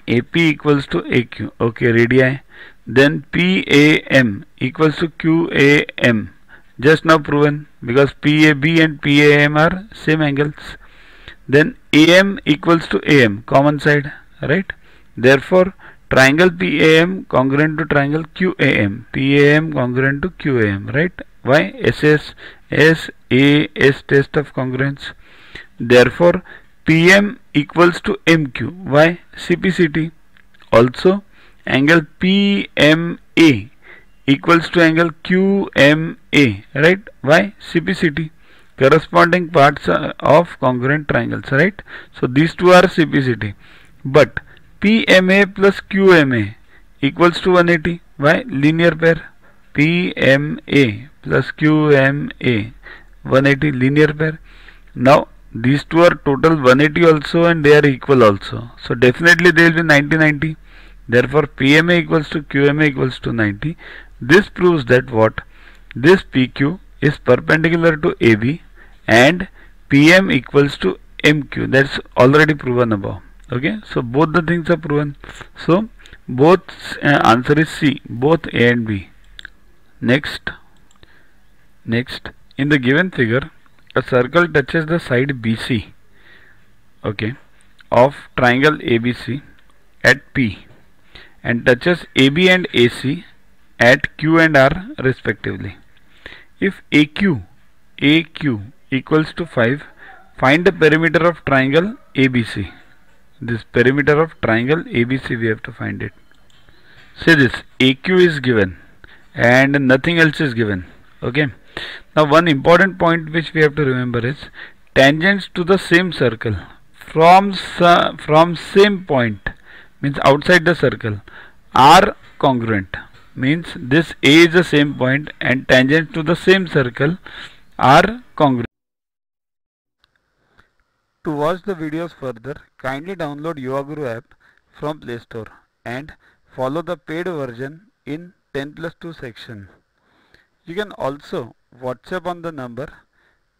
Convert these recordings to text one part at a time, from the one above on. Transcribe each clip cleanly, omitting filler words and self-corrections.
AP equals to AQ. Okay, radii. Then PAM equals to QAM. Just now proven, because PAB and PAM are same angles. Then AM equals to AM, common side, right? Therefore, triangle PAM congruent to triangle QAM. PAM congruent to QAM, right? Why? SS, SAS test of congruence. Therefore, PM equals to MQ. Why? CPCT. Also, angle PMA equals to angle QMA, right? Why? CPCT. Corresponding parts of congruent triangles, right? So these two are CPCT. But PMA plus QMA equals to 180. Why? Linear pair. PMA plus QMA 180, linear pair. Now these two are total 180 also, and they are equal also. So definitely they will be 90-90. Therefore PMA equals to QMA equals to 90. This proves that what? This PQ is perpendicular to AB and PM equals to MQ. That's already proven above. Okay, so both the things are proven. So both answer is C, both A and B. Next, in the given figure, a circle touches the side BC, okay, of triangle ABC at P, and touches AB and AC at Q and R respectively. If AQ equals to 5, find the perimeter of triangle ABC. This perimeter of triangle ABC, we have to find it. Say this, AQ is given and nothing else is given. Okay. Now one important point which we have to remember is tangents to the same circle from same point, means outside the circle, are congruent. Means this A is the same point and tangents to the same circle are congruent. To watch the videos further, kindly download YuvaGuru app from Play Store and follow the paid version in 10+2 section. You can also WhatsApp on the number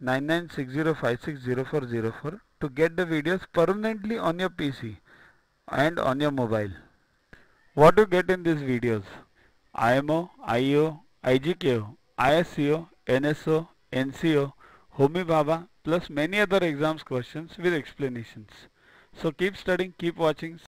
9960560404 to get the videos permanently on your PC and on your mobile. What you get in these videos? IMO, IO, IGKO, ISCO, NSO, NCO, Homi Bhabha, plus many other exams questions with explanations. So keep studying, keep watching.